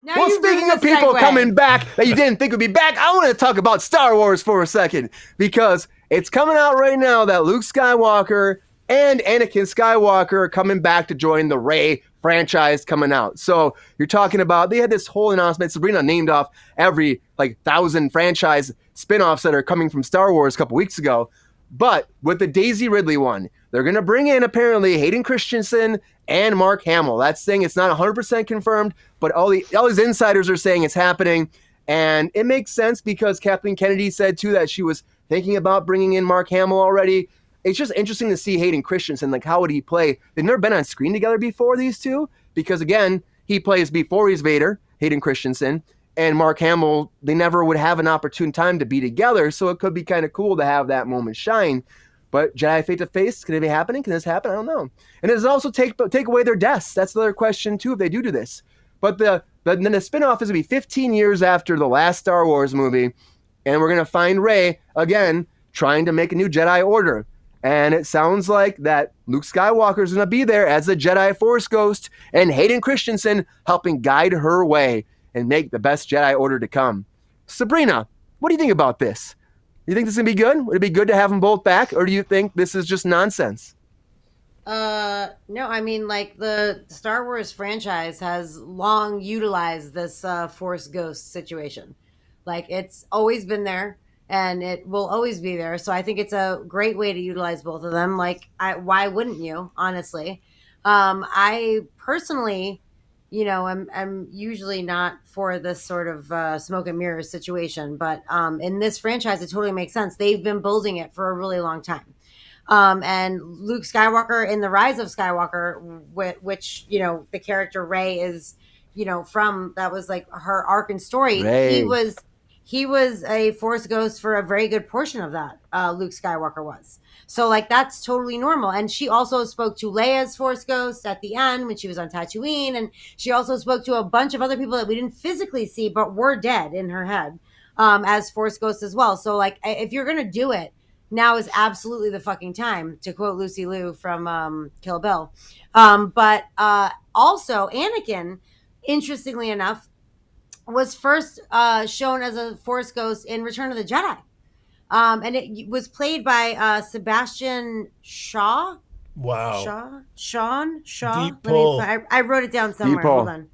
Now Well, you speaking ruined of the people segue. coming back that you didn't think would be back, I want to talk about Star Wars for a second because it's coming out right now that Luke Skywalker and Anakin Skywalker are coming back to join the Rey franchise coming out. So you're talking about, they had this whole announcement. Sabrina named off every 1,000 franchise spinoffs that are coming from Star Wars a couple weeks ago. But with the Daisy Ridley one, they're going to bring in apparently Hayden Christensen and Mark Hamill. That's saying it's not 100% confirmed, but all these insiders are saying it's happening. And it makes sense because Kathleen Kennedy said too that she was thinking about bringing in Mark Hamill already. It's just interesting to see Hayden Christensen. How would he play? They've never been on screen together before, these two, because again, he plays before he's Vader, Hayden Christensen, and Mark Hamill, they never would have an opportune time to be together. So it could be kind of cool to have that moment shine. But Jedi Face to Face, can it be happening? Can this happen? I don't know. And does it also take away their deaths? That's the other question too if they do this. But then the spinoff is going to be 15 years after the last Star Wars movie, and we're going to find Rey again trying to make a new Jedi Order. And it sounds like that Luke Skywalker is going to be there as a Jedi Force ghost, and Hayden Christensen helping guide her way and make the best Jedi Order to come. Sabrina, what do you think about this? You think this is going to be good? Would it be good to have them both back, or do you think this is just nonsense? No, I mean, the Star Wars franchise has long utilized this Force Ghost situation. It's always been there, and it will always be there. So I think it's a great way to utilize both of them. Why wouldn't you, honestly? I personally, I'm usually not for this sort of smoke and mirrors situation, but in this franchise, it totally makes sense. They've been building it for a really long time. And Luke Skywalker in The Rise of Skywalker, which, the character Rey is, from, that was her arc and story. Rey. He was a Force ghost for a very good portion of that. Luke Skywalker was. So that's totally normal. And she also spoke to Leia's Force ghost at the end when she was on Tatooine. And she also spoke to a bunch of other people that we didn't physically see, but were dead in her head as Force ghosts as well. So if you're going to do it, now is absolutely the fucking time, to quote Lucy Liu from Kill Bill. But also, Anakin, interestingly enough, was first shown as a Force ghost in Return of the Jedi. And it was played by Sebastian Shaw. Wow. Shaw. Deep pull. I wrote it down somewhere. Deep pull. Hold on.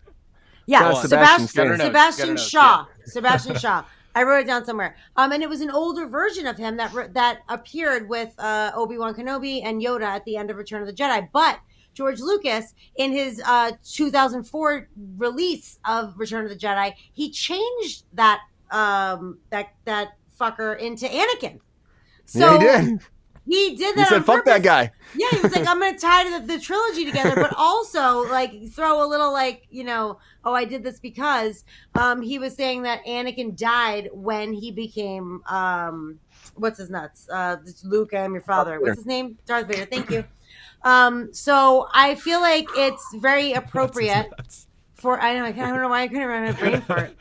Yeah, Sebastian Sebastian Shaw. Sebastian Shaw. I wrote it down somewhere. And it was an older version of him that appeared with Obi-Wan Kenobi and Yoda at the end of Return of the Jedi. But George Lucas, in his 2004 release of Return of the Jedi, he changed that that fucker into Anakin. So yeah, he did. He did that. He said, "Fuck purpose. that guy." Yeah, he was like, "I'm going to tie the trilogy together," but also throw a little "Oh, I did this because." He was saying that Anakin died when he became what's his nuts? Luke, I am your father. What's his name? Darth Vader. Thank you. So I feel like it's very appropriate for. I don't know why I couldn't remember my brain fart.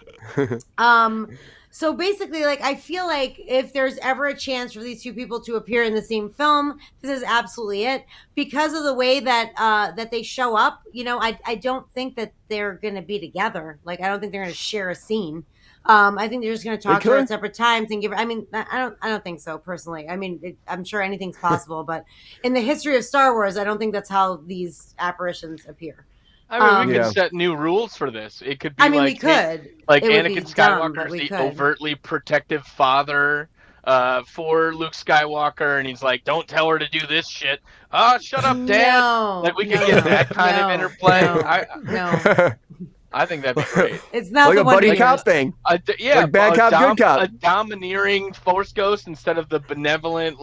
So basically, I feel like if there's ever a chance for these two people to appear in the same film, this is absolutely it. Because of the way that that they show up, I don't think that they're going to be together. I don't think they're going to share a scene. I think they're just going to talk to her at separate times and give her. I mean, I don't think so personally. I mean, I'm sure anything's possible, but in the history of Star Wars, I don't think that's how these apparitions appear. I mean, we could set new rules for this. It could be we could. Anakin Skywalker is the overtly protective father for Luke Skywalker, and he's like, "Don't tell her to do this shit." Oh, shut up, Dad. We could get that kind of interplay. No. I think that'd be great. It's not like the a buddy cop thing. Yeah, bad cop, good cop. A domineering Force ghost instead of the benevolent,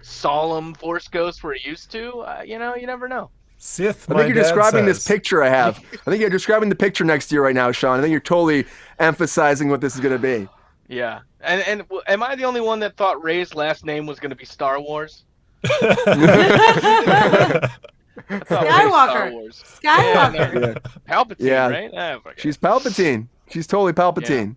solemn Force ghost we're used to. You never know. Sith, I think you're describing this picture I have. I think you're describing the picture next to you right now, Sean. I think you're totally emphasizing what this is going to be. Yeah. And am I the only one that thought Rey's last name was going to be Star Wars? Skywalker. Yeah. Palpatine, right? She's Palpatine. She's totally Palpatine. Yeah.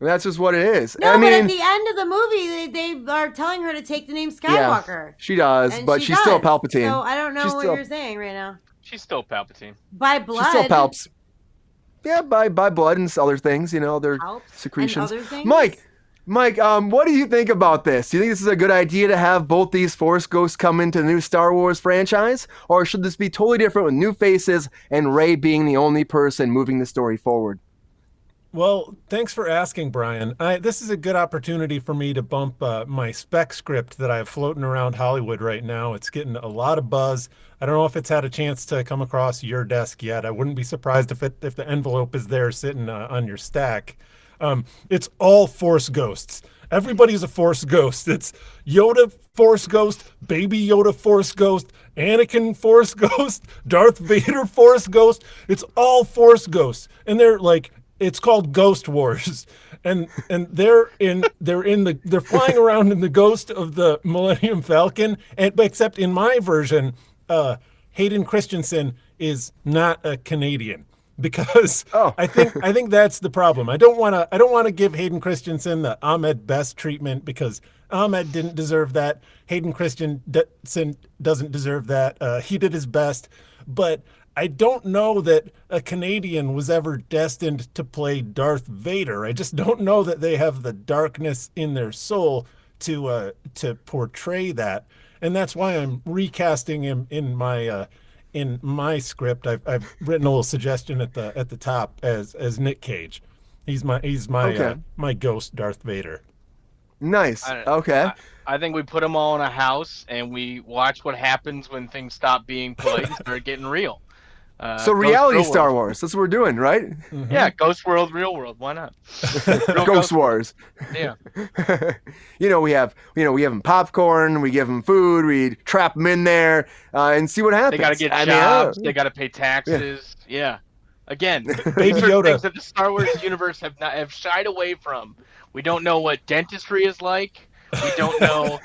That's just what it is. No, but at the end of the movie, they are telling her to take the name Skywalker. Yeah, she does, but she's still Palpatine. So I don't know what you're saying right now. She's still Palpatine. By blood. She's still Palps. Yeah, by blood and other things, other Helps secretions. and other things. Mike, what do you think about this? Do you think this is a good idea to have both these Force ghosts come into the new Star Wars franchise? Or should this be totally different with new faces and Rey being the only person moving the story forward? Well, thanks for asking, Brian. This is a good opportunity for me to bump my spec script that I have floating around Hollywood right now. It's getting a lot of buzz. I don't know if it's had a chance to come across your desk yet. I wouldn't be surprised if the envelope is there sitting on your stack. It's all Force ghosts. Everybody's a Force ghost. It's Yoda Force ghost, Baby Yoda Force ghost, Anakin Force ghost, Darth Vader Force ghost. It's all Force ghosts, and they're like, it's called Ghost Wars, and they're flying around in the ghost of the Millennium Falcon, but except in my version, Hayden Christensen is not a Canadian. Because I think that's the problem. I don't want to give Hayden Christensen the Ahmed Best treatment, because Ahmed didn't deserve that. Hayden Christensen doesn't deserve that. He did his best, but I don't know that a Canadian was ever destined to play Darth Vader. I just don't know that they have the darkness in their soul to portray that, and that's why I'm recasting him in my script. I've written a little suggestion at the top as Nick Cage. He's my ghost Darth Vader. Nice. Okay. I think we put them all in a house and we watch what happens when things stop being polite and start getting real. So reality Star Wars. That's what we're doing, right? Mm-hmm. Yeah, Ghost World, Real World. Why not? Ghost Wars. Yeah. we have them popcorn. We give them food. We trap them in there and see what happens. They got to get jobs. They got to pay taxes. Yeah. Again, Baby Yoda. Things that the Star Wars universe have shied away from. We don't know what dentistry is like. We don't know.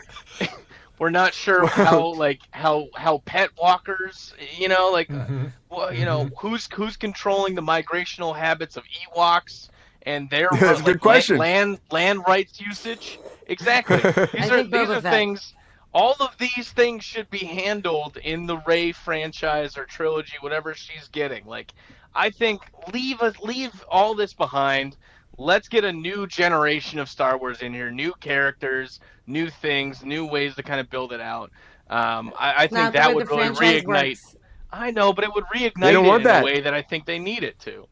We're not sure how pet walkers, who's controlling the migrational habits of Ewoks and their That's a good question. land rights usage. Exactly. These are things. All of these things should be handled in the Rey franchise or trilogy, whatever she's getting. I think leave all this behind. Let's get a new generation of Star Wars in here, new characters, new things, new ways to kind of build it out. I think that would really reignite. Works. I know, but it would reignite it in a way that I think they need it to.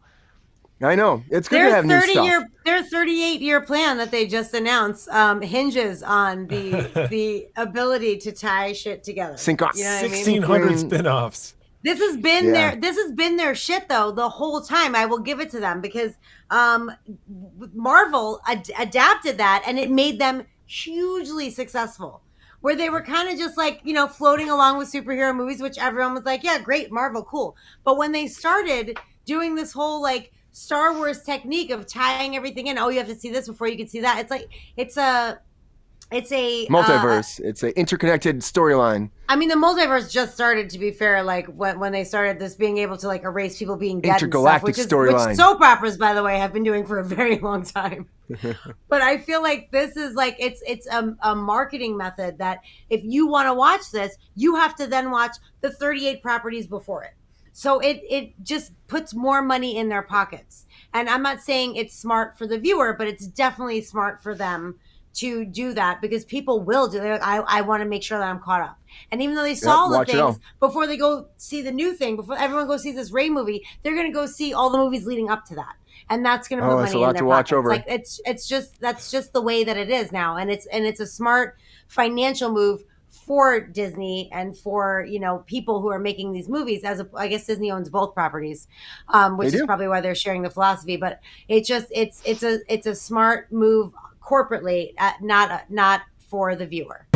I know. It's good to have new stuff. Their 38-year plan that they just announced hinges on the ability to tie shit together. 1,600 spinoffs. This has been their shit though the whole time. I will give it to them, because Marvel adapted that and it made them hugely successful. Where they were kind of just floating along with superhero movies, which everyone was like, yeah, great, Marvel, cool. But when they started doing this whole Star Wars technique of tying everything in, you have to see this before you can see that. It's a multiverse. It's an interconnected storyline. I mean, the multiverse just started, to be fair, when they started this being able to erase people being dead intergalactic and stuff, which soap operas, by the way, have been doing for a very long time. But I feel like this is it's a marketing method that if you want to watch this, you have to then watch the 38 properties before it. So it just puts more money in their pockets. And I'm not saying it's smart for the viewer, but it's definitely smart for them to do that, because people will do it. I want to make sure that I'm caught up. And even though they saw the things before they go see the new thing, before everyone goes see this Rey movie, they're going to go see all the movies leading up to that. And that's going to put money in their pockets. That's just the way that it is now. And it's a smart financial move for Disney and for, people who are making these movies. I guess Disney owns both properties, which is probably why they're sharing the philosophy, but it's a smart move corporately, not for the viewer.